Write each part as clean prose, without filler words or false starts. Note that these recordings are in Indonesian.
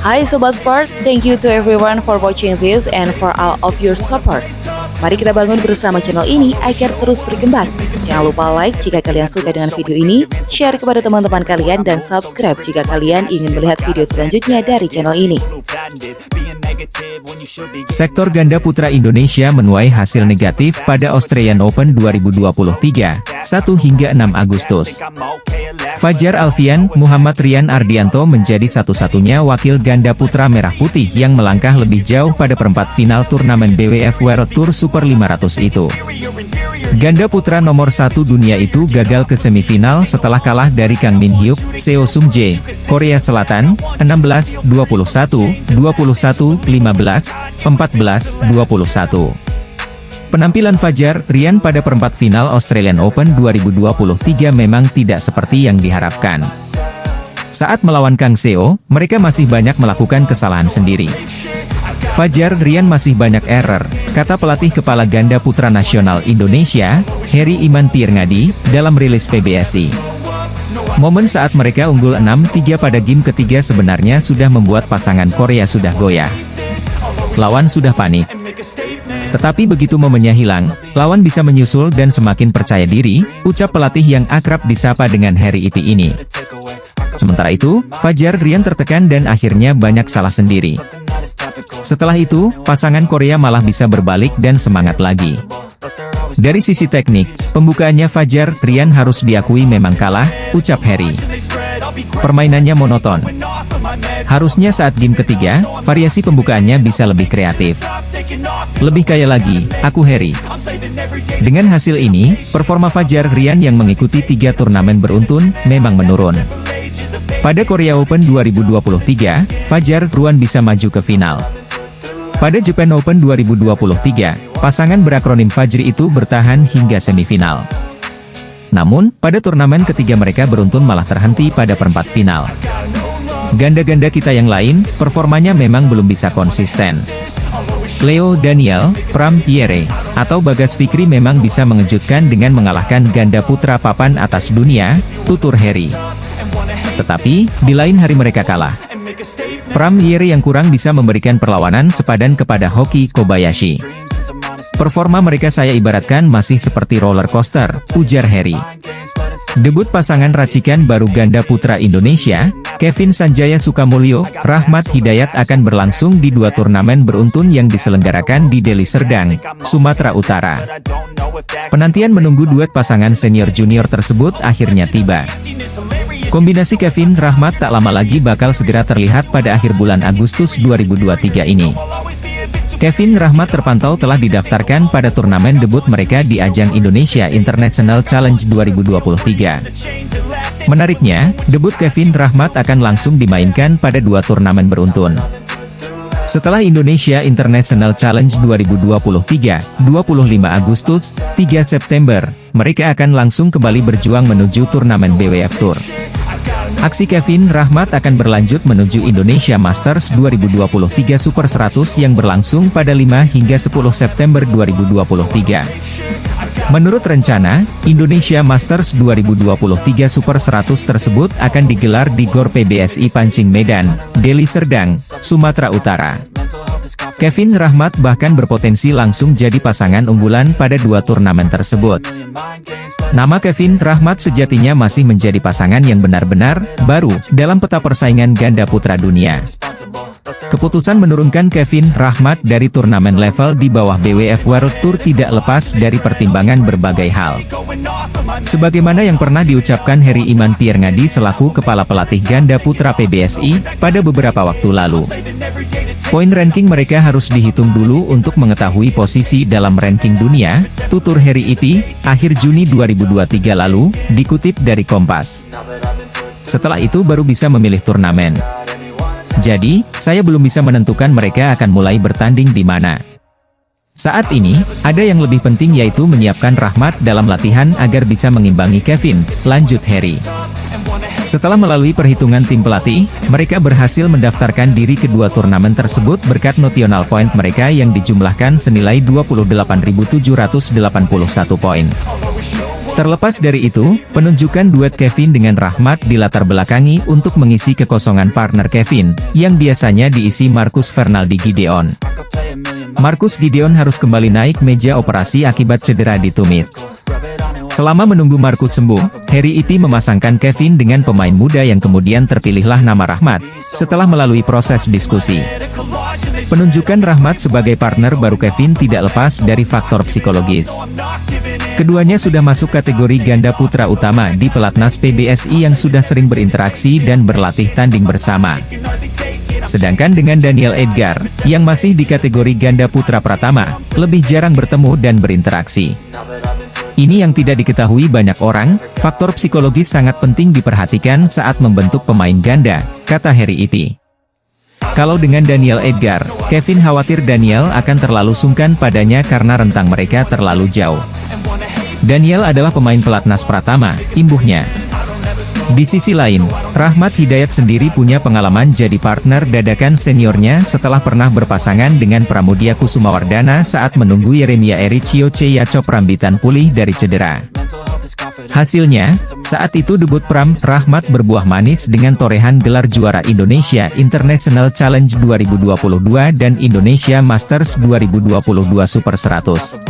Hi Sobat Sport, thank you to everyone for watching this and for all of your support. Mari kita bangun bersama channel ini agar terus berkembang. Jangan lupa like jika kalian suka dengan video ini, share kepada teman-teman kalian, dan subscribe jika kalian ingin melihat video selanjutnya dari channel ini. Sektor ganda putra Indonesia menuai hasil negatif pada Australian Open 2023, 1 hingga 6 Agustus. Fajar Alfian, Muhammad Rian Ardianto menjadi satu-satunya wakil ganda putra merah putih yang melangkah lebih jauh pada perempat final turnamen BWF World Tour Super 500 itu. Ganda putra nomor 1 dunia itu gagal ke semifinal setelah kalah dari Kang Min Hyuk, Seo Sung Jae, Korea Selatan, 16-21, 21-15, 14-21. Penampilan Fajar Rian pada perempat final Australian Open 2023 memang tidak seperti yang diharapkan. Saat melawan Kang Seo, mereka masih banyak melakukan kesalahan sendiri. Fajar Rian masih banyak error, kata pelatih kepala ganda putra nasional Indonesia, Heri Iman Pirngadi, dalam rilis PBSI. Momen saat mereka unggul 6-3 pada game ketiga sebenarnya sudah membuat pasangan Korea sudah goyah. Lawan sudah panik. Tetapi begitu momennya hilang, lawan bisa menyusul dan semakin percaya diri, ucap pelatih yang akrab disapa dengan Heri Iti ini. Sementara itu, Fajar Rian tertekan dan akhirnya banyak salah sendiri. Setelah itu, pasangan Korea malah bisa berbalik dan semangat lagi. Dari sisi teknik, pembukaannya Fajar Rian harus diakui memang kalah, ucap Heri. Permainannya monoton. Harusnya saat game ketiga, variasi pembukaannya bisa lebih kreatif. Lebih kaya lagi, aku Heri. Dengan hasil ini, performa Fajar Rian yang mengikuti 3 turnamen beruntun, memang menurun. Pada Korea Open 2023, Fajar Rian bisa maju ke final. Pada Japan Open 2023, pasangan berakronim Fajri itu bertahan hingga semifinal. Namun, pada turnamen ketiga mereka beruntun malah terhenti pada perempat final. Ganda-ganda kita yang lain, performanya memang belum bisa konsisten. Leo Daniel, Pram Yere, atau Bagas Fikri memang bisa mengejutkan dengan mengalahkan ganda putra papan atas dunia, tutur Heri. Tetapi, di lain hari mereka kalah. Pram Yere yang kurang bisa memberikan perlawanan sepadan kepada Hoki Kobayashi. Performa mereka saya ibaratkan masih seperti roller coaster, ujar Heri. Debut pasangan racikan baru ganda putra Indonesia, Kevin Sanjaya Sukamulyo, Rahmat Hidayat akan berlangsung di 2 turnamen beruntun yang diselenggarakan di Deli Serdang, Sumatera Utara. Penantian menunggu duet pasangan senior-junior tersebut akhirnya tiba. Kombinasi Kevin Rahmat tak lama lagi bakal segera terlihat pada akhir bulan Agustus 2023 ini. Kevin Rahmat terpantau telah didaftarkan pada turnamen debut mereka di ajang Indonesia International Challenge 2023. Menariknya, debut Kevin Rahmat akan langsung dimainkan pada 2 turnamen beruntun. Setelah Indonesia International Challenge 2023, 25 Agustus, 3 September, mereka akan langsung kembali berjuang menuju turnamen BWF Tour. Aksi Kevin Rahmat akan berlanjut menuju Indonesia Masters 2023 Super 100 yang berlangsung pada 5 hingga 10 September 2023. Menurut rencana, Indonesia Masters 2023 Super 100 tersebut akan digelar di GOR PBSI Pancing Medan, Deli Serdang, Sumatera Utara. Kevin Rahmat bahkan berpotensi langsung jadi pasangan unggulan pada 2 turnamen tersebut. Nama Kevin Rahmat sejatinya masih menjadi pasangan yang benar-benar baru dalam peta persaingan ganda putra dunia. Keputusan menurunkan Kevin Rahmat dari turnamen level di bawah BWF World Tour tidak lepas dari pertimbangan berbagai hal. Sebagaimana yang pernah diucapkan Heri Iman Pirngadi selaku kepala pelatih ganda putra PBSI pada beberapa waktu lalu. Poin ranking mereka harus dihitung dulu untuk mengetahui posisi dalam ranking dunia, tutur Heri Iti, akhir Juni 2023 lalu, dikutip dari Kompas. Setelah itu baru bisa memilih turnamen. Jadi, saya belum bisa menentukan mereka akan mulai bertanding di mana. Saat ini, ada yang lebih penting yaitu menyiapkan Rahmat dalam latihan agar bisa mengimbangi Kevin, lanjut Heri. Setelah melalui perhitungan tim pelatih, mereka berhasil mendaftarkan diri ke 2 turnamen tersebut berkat notional point mereka yang dijumlahkan senilai 28.781 poin. Terlepas dari itu, penunjukan duet Kevin dengan Rahmat dilatar belakangi untuk mengisi kekosongan partner Kevin, yang biasanya diisi Marcus Fernaldi Gideon. Marcus Gideon harus kembali naik meja operasi akibat cedera di tumit. Selama menunggu Marcus sembuh, Harry Itti memasangkan Kevin dengan pemain muda yang kemudian terpilihlah nama Rahmat, setelah melalui proses diskusi. Penunjukan Rahmat sebagai partner baru Kevin tidak lepas dari faktor psikologis. Keduanya sudah masuk kategori ganda putra utama di pelatnas PBSI yang sudah sering berinteraksi dan berlatih tanding bersama. Sedangkan dengan Daniel Edgar, yang masih di kategori ganda putra pratama, lebih jarang bertemu dan berinteraksi. Ini yang tidak diketahui banyak orang, faktor psikologis sangat penting diperhatikan saat membentuk pemain ganda, kata Harry Itti. Kalau dengan Daniel Edgar, Kevin khawatir Daniel akan terlalu sungkan padanya karena rentang mereka terlalu jauh. Daniel adalah pemain pelatnas pratama, imbuhnya. Di sisi lain, Rahmat Hidayat sendiri punya pengalaman jadi partner dadakan seniornya setelah pernah berpasangan dengan Pramudia Kusumawardana saat menunggu Yeremia Ericio Ceyacop Rambitan pulih dari cedera. Hasilnya, saat itu debut Rahmat berbuah manis dengan torehan gelar juara Indonesia International Challenge 2022 dan Indonesia Masters 2022 Super 100.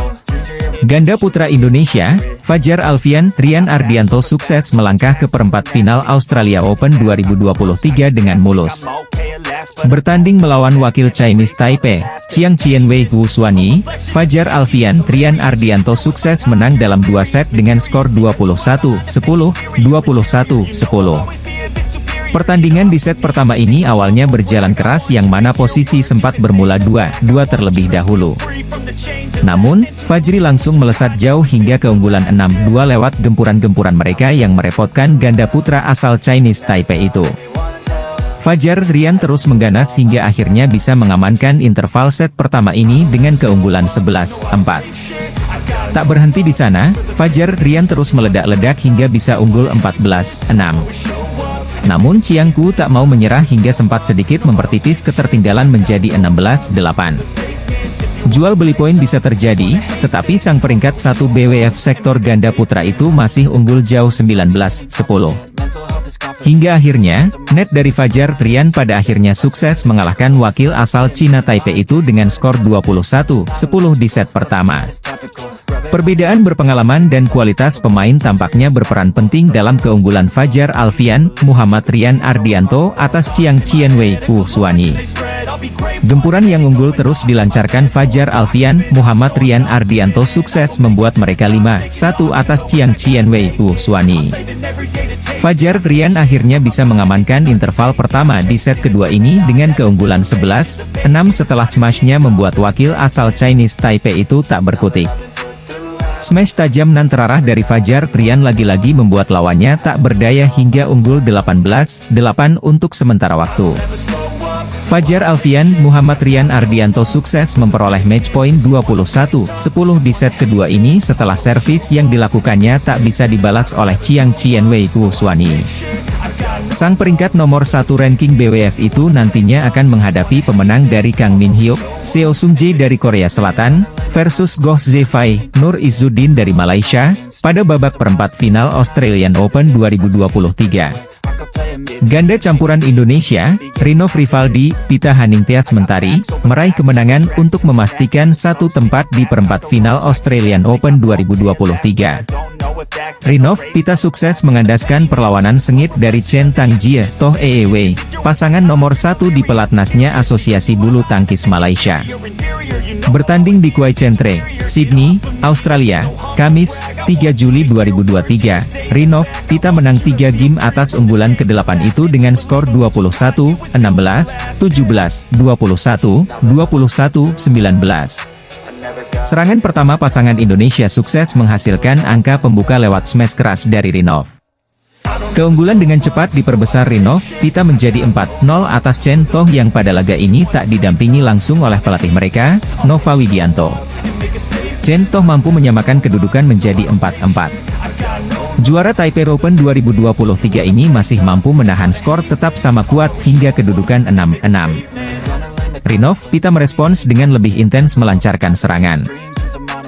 Ganda putra Indonesia, Fajar Alfian, Rian Ardianto sukses melangkah ke perempat final Australia Open 2023 dengan mulus. Bertanding melawan wakil Chinese Taipei, Chiang Chien-Wei Wu Xuanyi, Fajar Alfian, Rian Ardianto sukses menang dalam 2 set dengan skor 21-10, 21-10. Pertandingan di set pertama ini awalnya berjalan keras yang mana posisi sempat bermula 2-2 terlebih dahulu. Namun, Fajri langsung melesat jauh hingga keunggulan 6-2 lewat gempuran-gempuran mereka yang merepotkan ganda putra asal Chinese Taipei itu. Fajar Rian terus mengganas hingga akhirnya bisa mengamankan interval set pertama ini dengan keunggulan 11-4. Tak berhenti di sana, Fajar Rian terus meledak-ledak hingga bisa unggul 14-6. Namun Chiang Ku tak mau menyerah hingga sempat sedikit mempertipis ketertinggalan menjadi 16-8. Jual beli poin bisa terjadi, tetapi sang peringkat 1 BWF sektor ganda putra itu masih unggul jauh 19-10. Hingga akhirnya, net dari Fajar Rian pada akhirnya sukses mengalahkan wakil asal Cina Taipei itu dengan skor 21-10 di set pertama. Perbedaan berpengalaman dan kualitas pemain tampaknya berperan penting dalam keunggulan Fajar Alfian, Muhammad Rian Ardianto atas Chiang Chien-Wei Wu Xuanyi. Gempuran yang unggul terus dilancarkan Fajar Alfian, Muhammad Rian Ardianto sukses membuat mereka 5-1 atas Chiang Chien-Wei Wu Xuanyi. Fajar Rian akhirnya bisa mengamankan interval pertama di set kedua ini dengan keunggulan 11-6 setelah smashnya membuat wakil asal Chinese Taipei itu tak berkutik. Smash tajam nan terarah dari Fajar Rian lagi-lagi membuat lawannya tak berdaya hingga unggul 18-8 untuk sementara waktu. Fajar Alfian, Muhammad Rian Ardianto sukses memperoleh match point 21-10 di set kedua ini setelah servis yang dilakukannya tak bisa dibalas oleh Chiang Chien-Wei Wu Xuanyi. Sang peringkat nomor 1 ranking BWF itu nantinya akan menghadapi pemenang dari Kang Min Hyuk, Seo Sung Jae dari Korea Selatan, versus Goh Zefai, Nur Izzuddin dari Malaysia, pada babak perempat final Australian Open 2023. Ganda campuran Indonesia, Rinov Rivaldi, Pita Haningtyas Mentari, meraih kemenangan untuk memastikan satu tempat di perempat final Australian Open 2023. Rinov, Pita sukses mengandaskan perlawanan sengit dari Chen Tangjie, Toh Wei, pasangan nomor 1 di pelatnasnya Asosiasi Bulu Tangkis Malaysia. Bertanding di Kwai Centre, Sydney, Australia, Kamis, 3 Juli 2023, Rinov, Pita menang 3 game atas unggulan ke-8 itu dengan skor 21-16, 17-21, 21-19. Serangan pertama pasangan Indonesia sukses menghasilkan angka pembuka lewat smash keras dari Rinov. Keunggulan dengan cepat diperbesar Rinov, Pita menjadi 4-0 atas Chen Toh yang pada laga ini tak didampingi langsung oleh pelatih mereka, Nova Widianto. Chen Toh mampu menyamakan kedudukan menjadi 4-4. Juara Taipei Open 2023 ini masih mampu menahan skor tetap sama kuat hingga kedudukan 6-6. Rinov, Pita merespons dengan lebih intens melancarkan serangan.